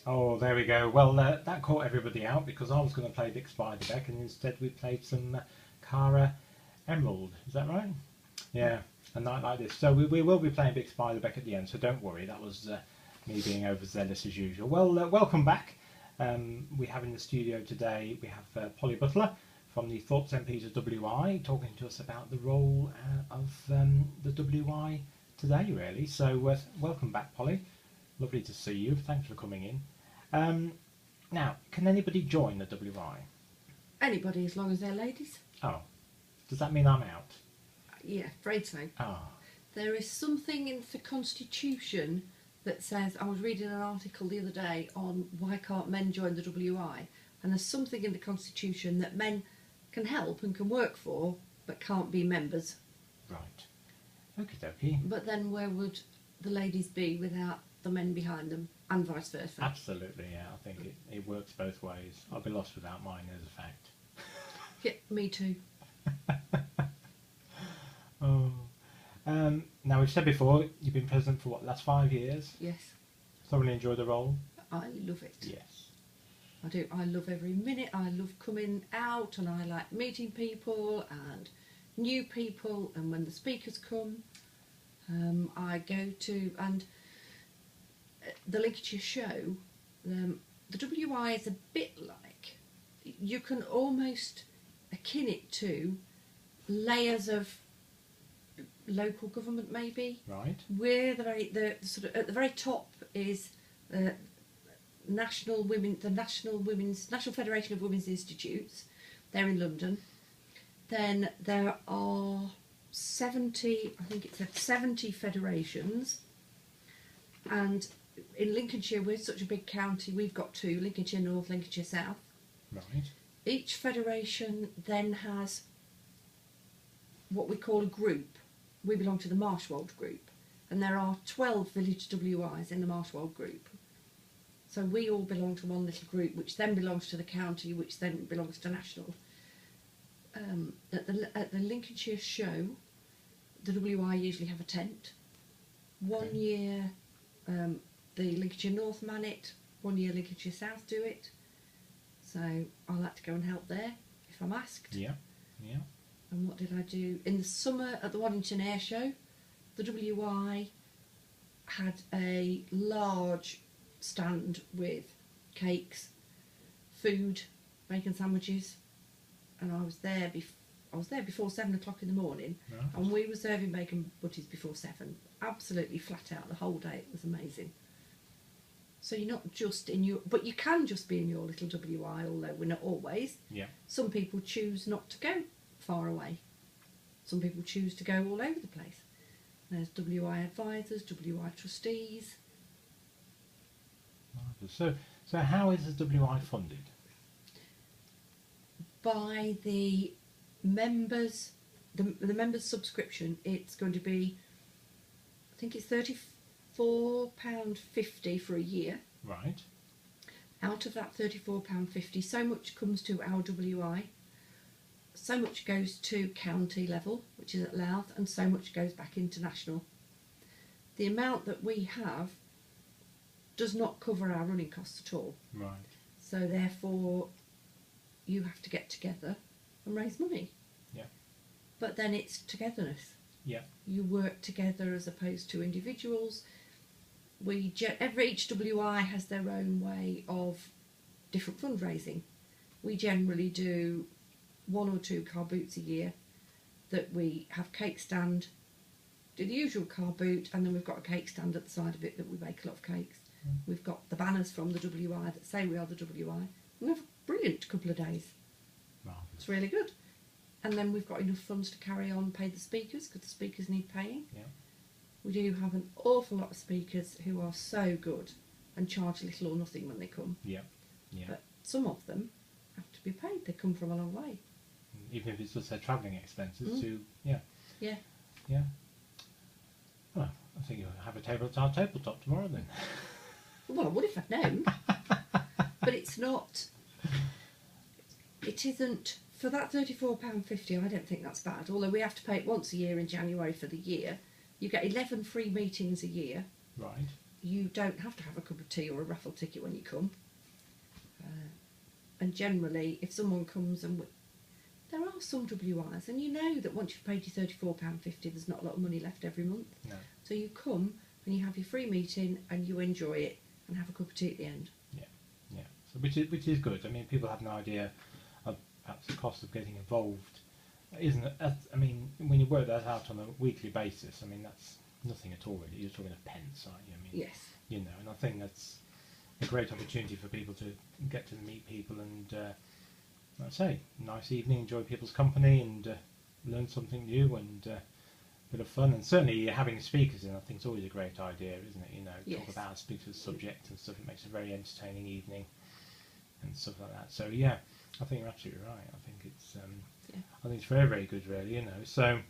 Oh, there we go. Well, that caught everybody out because I was going to play Vic Spiderbeck and instead we played some Cara Emerald. Is that right? Yeah, a night like this. So we will be playing Vic Spiderbeck at the end, so don't worry. That was me being overzealous as usual. Well, welcome back. We have in the studio today, we have Polly Butler from the Thorpe St WI talking to us about the role of the WI today, really. So welcome back, Polly. Lovely to see you. Thanks for coming in. Now, can anybody join the WI? Anybody, as long as they're ladies. Oh, does that mean I'm out? Yeah, afraid so. Oh. There is something in the Constitution that says, I was reading an article the other day on why can't men join the WI, and there's something in the Constitution that men can help and can work for, but can't be members. Right. Okie dokie. But then where would the ladies be without the men behind them, and vice versa? Absolutely, yeah. I think it works both ways. I'll be lost without mine, as a fact. Yeah, me too. Oh. Now, we've said before, you've been president for what, last 5 years? Yes. Thoroughly enjoy the role? I love it. Yes. I do. I love every minute. I love coming out, and I like meeting people and new people, and when the speakers come, I go to, and the Lincolnshire show, the WI is a bit like, you can almost akin it to layers of local government, maybe. Right. We're the sort of at the very top is National Federation of Women's Institutes. They're in London. Then there are 70, I think it's 70 federations, and in Lincolnshire, we're such a big county, we've got two, Lincolnshire North, Lincolnshire South. Right. Each federation then has what we call a group. We belong to the Marshwold group, and there are 12 village WIs in the Marshwold group. So we all belong to one little group, which then belongs to the county, which then belongs to national. At the Lincolnshire show, the WI usually have a tent. One year the Lincolnshire North man it, 1 year Lincolnshire South do it. So I like to go and help there if I'm asked. Yeah, yeah. And what did I do? In the summer at the Waddington Air Show, the WI had a large stand with cakes, food, bacon sandwiches, and I was there before 7 o'clock in the morning, Right. and we were serving bacon butties before 7. Absolutely flat out the whole day. It was amazing. So you're not just in your, but you can just be in your little WI, although we're not always. Yeah. Some people choose not to go far away. Some people choose to go all over the place. There's WI advisors, WI trustees. Marvellous. So how is the WI funded? By the members, the members' subscription, it's going to be, I think it's £34.50 for a year. Right. Out of that £34.50, so much comes to our WI, so much goes to county level, which is at Louth, and so much goes back into national. The amount that we have does not cover our running costs at all. Right. So therefore, you have to get together and raise money. Yeah. But then it's togetherness. Yeah. You work together as opposed to individuals. Each WI has their own way of different fundraising. We generally do 1 or 2 car boots a year, that we have cake stand, do the usual car boot, and then we've got a cake stand at the side of it that we bake a lot of cakes. We've got the banners from the WI that say we are the WI. We have a brilliant couple of days. Marvellous. It's really good. And then we've got enough funds to carry on, pay the speakers, because the speakers need paying. Yeah. We do have an awful lot of speakers who are so good and charge little or nothing when they come. Yeah. Yeah. But some of them have to be paid. They come from a long way. Even if it's just their travelling expenses to, Yeah. yeah. Well, I think you'll have a table at our tabletop tomorrow then. Well, I would if I'd known. But it's not. It isn't. For that £34.50, I don't think that's bad. Although we have to pay it once a year in January for the year. You get 11 free meetings a year. Right. you don't have to have a cup of tea or a raffle ticket when you come. And generally, if someone comes and there are some WIs, and you know that once you've paid your £34.50, there's not a lot of money left every month. No. So you come and you have your free meeting and you enjoy it and have a cup of tea at the end. Yeah. So which is good. I mean, people have no idea of perhaps the cost of getting involved, isn't it? I mean, when you work that out on a weekly basis, I mean that's nothing at all really. You're talking of pence, aren't you? I mean, Yes. you know, and I think that's a great opportunity for people to get to meet people and, like I say, nice evening, enjoy people's company and learn something new and a bit of fun. And certainly having speakers in, I think, is always a great idea, isn't it? You know, Yes. talk about a speaker's subject and stuff. It makes a very entertaining evening and stuff like that. So yeah, I think you're absolutely right. I think it's, I think it's very, very good, really. You know, so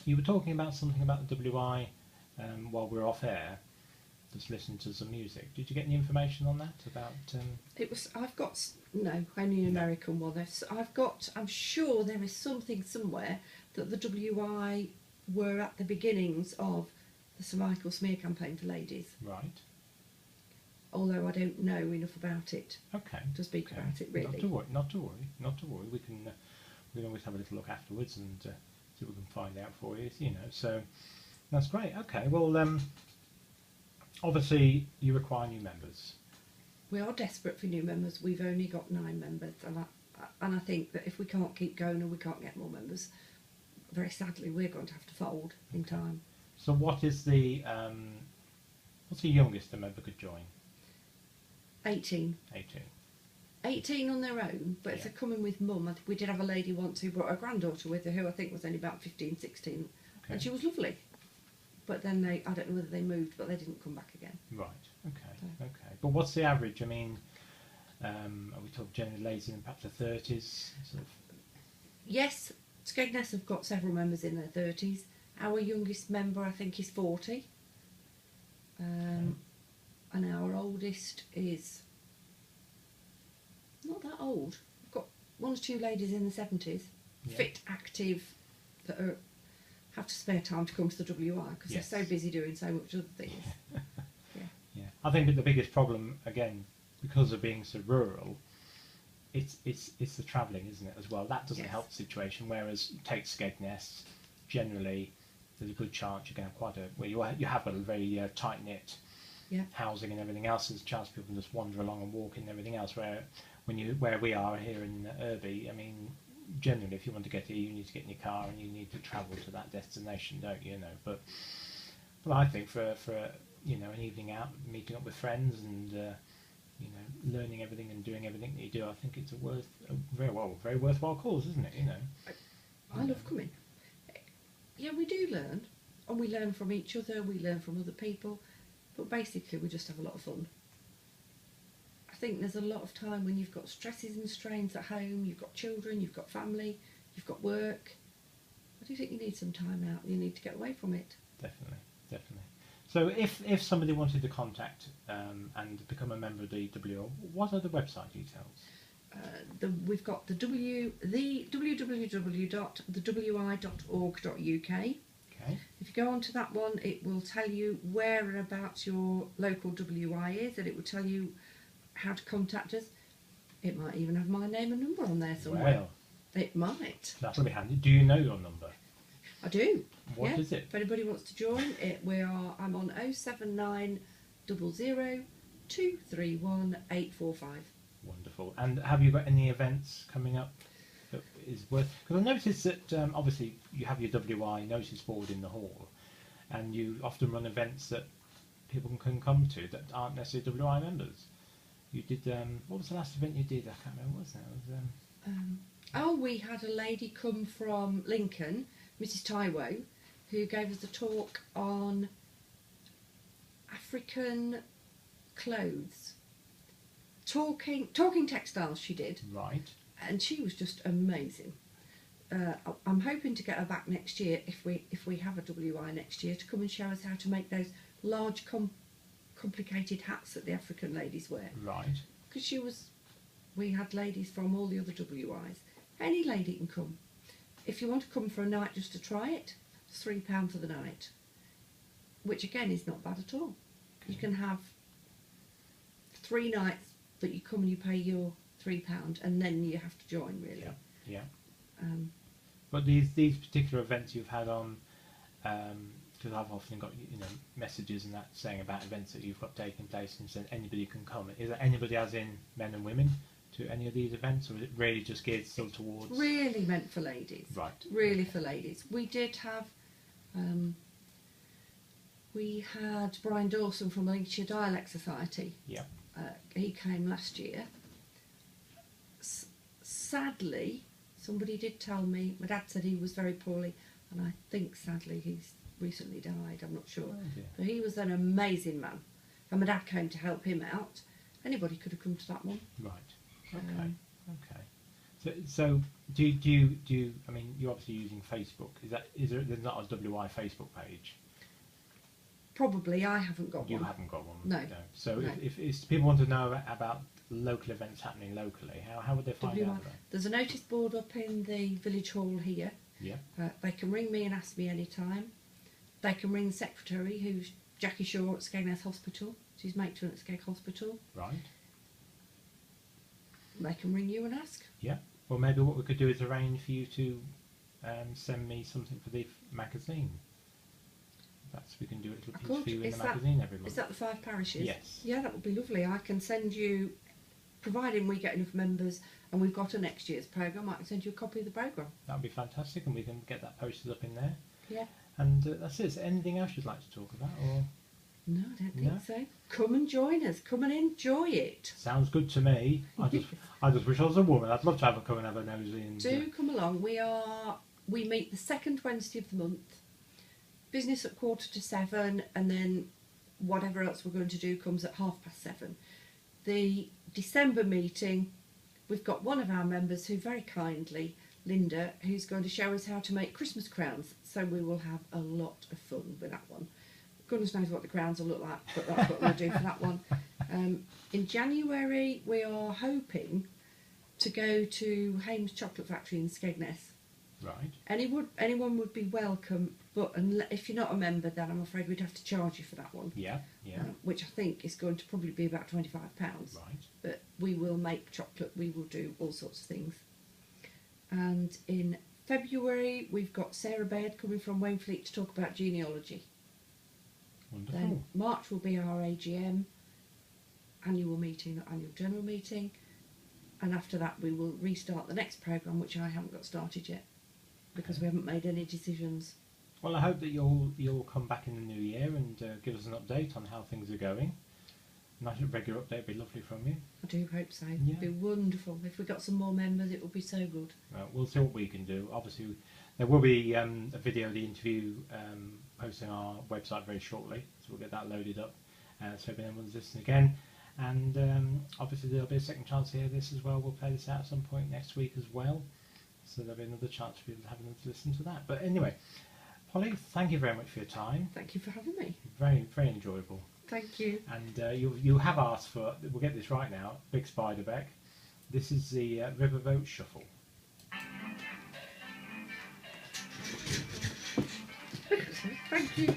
you were talking about something about the WI while we were off air. Just listening to some music. Did you get any information on that about? It was. I've got only an American one. I've got. I'm sure there is something somewhere that the WI were at the beginnings of the Sir Michael smear campaign for ladies. Right. Although I don't know enough about it. Okay. To speak about it, really. Not to worry. We can always have a little look afterwards and see what we can find out for you. You know. So that's great. Okay. Well. Obviously, you require new members. We are desperate for new members. We've only got 9 members, and I think that if we can't keep going and we can't get more members, very sadly, we're going to have to fold in time. So, what's the youngest a member could join? 18. 18 on their own, but if they're coming with mum, I think we did have a lady once who brought her granddaughter with her, who I think was only about 15, 16, and she was lovely. But then I don't know whether they moved, but they didn't come back again. Right. Okay. But what's the average? I mean, are we talking generally ladies in perhaps the 30s? Sort of? Yes, Skegness have got several members in their 30s. Our youngest member, I think, is 40. And our oldest is not that old. We've got 1 or 2 ladies in the 70s, fit, active, that have to spare time to come to the WI because they're so busy doing so much other things. Yeah. I think the biggest problem, again, because of being so rural, it's the travelling, isn't it, as well? That doesn't help the situation. Whereas take Skegness, generally there's a good chance you're going to have you have got a very tight knit housing and everything else. There's a chance people can just wander along and walk and everything else. Where we are here in Irby, I mean, generally, if you want to get here, you need to get in your car and you need to travel to that destination, don't you? But I think for an evening out, meeting up with friends and learning everything and doing everything that you do, I think it's a very worthwhile cause, isn't it? I love coming. Yeah, we do learn, and we learn from each other. We learn from other people, but basically, we just have a lot of fun. I think there's a lot of time when you've got stresses and strains at home, you've got children, you've got family, you've got work. I do think you need some time out. You need to get away from it. Definitely. So if somebody wanted to contact and become a member of the WI, what are the website details? We've got the www.thewi.org.uk. Okay. If you go onto that one, it will tell you whereabouts your local WI is, and it will tell you how to contact us. It might even have my name and number on there somewhere. Well, it might. That'll be handy. Do you know your number? I do. What is it? If anybody wants to join, I'm on 07900 231 845. Wonderful. And have you got any events coming up that is worth? Because I noticed that obviously you have your WI notice board in the hall, and you often run events that people can come to that aren't necessarily WI members. You did. What was the last event you did? I can't remember. What was that? It was, we had a lady come from Lincoln, Mrs. Taiwo, who gave us a talk on African clothes. Talking textiles she did. Right. And she was just amazing. I'm hoping to get her back next year, if we have a WI next year, to come and show us how to make those large complicated hats that the African ladies wear. Right. Because we had ladies from all the other WIs. Any lady can come. If you want to come for a night just to try it, it's £3 for the night. Which again is not bad at all. You can have 3 nights, but you come and you pay your £3, and then you have to join, really. Yeah. Yeah. Um, But these particular events you've had on, because I've often got messages and that saying about events that you've got taking place and said anybody can come. Is there anybody, as in men and women, to any of these events, or is it really just geared still towards? really meant for ladies. Right. Really for ladies. We did have. We had Brian Dawson from the Lincolnshire Dialect Society. Yeah. He came last year. Sadly, somebody did tell me, my dad said he was very poorly, and I think sadly he's recently died, I'm not sure. Oh, dear. But he was an amazing man, and my dad came to help him out. Anybody could have come to that one. Right. Okay. Okay. So do you? I mean, you're obviously using Facebook. There's not a WI Facebook page? Probably, I haven't got one. You haven't got one. No. So No. if people want to know about local events happening locally, how would they find WI. out? There's a notice board up in the village hall here. Yeah. They can ring me and ask me any time. They can ring the secretary, who's Jackie Shaw at Skegness Hospital. She's matron at Skeg Hospital. Right. They can ring you and ask. Yeah. Well, maybe what we could do is arrange for you to send me something for the magazine. Perhaps we can do a little piece for you in the magazine every month. Is that the 5 parishes? Yes. Yeah, that would be lovely. I can send you, providing we get enough members and we've got a next year's programme, I can send you a copy of the programme. That would be fantastic, and we can get that posted up in there. Yeah. And that's it. Is there anything else you'd like to talk about? Or No, I don't think so. Come and join us. Come and enjoy it. Sounds good to me. I just wish I was a woman. I'd love to have a come and have a nosy. And Do come along. We meet the second Wednesday of the month. Business at 6:45, and then whatever else we're going to do comes at 7:30. The December meeting, we've got one of our members who very kindly, Linda, who's going to show us how to make Christmas crowns. So we will have a lot of fun with that one. Goodness knows what the crowns will look like, but that's what we'll do for that one. In January, we are hoping to go to Hames Chocolate Factory in Skegness. Right. Anyone would be welcome, but if you're not a member, then I'm afraid we'd have to charge you for that one. Yeah. Yeah. Which I think is going to probably be about £25. Right. But we will make chocolate, we will do all sorts of things. And in February, we've got Sarah Baird coming from Wainfleet to talk about genealogy. Wonderful. Then March will be our AGM, annual meeting, annual general meeting. And after that, we will restart the next programme, which I haven't got started yet, because we haven't made any decisions. Well, I hope that you'll come back in the new year and give us an update on how things are going. A nice regular update would be lovely from you. I do hope so. Yeah. It'd be wonderful. If we got some more members, it would be so good. Well, we'll see what we can do. Obviously, there will be a video of the interview posted on our website very shortly, so we'll get that loaded up. So if anyone's listening again, and obviously there'll be a second chance to hear this as well. We'll play this out at some point next week as well, so there'll be another chance for people to have another listen to that. But anyway, Polly, thank you very much for your time. Thank you for having me. Very, very enjoyable. Thank you. And you have asked for, we'll get this right now, Big Spiderbeck. This is the Riverboat Shuffle. Thank you.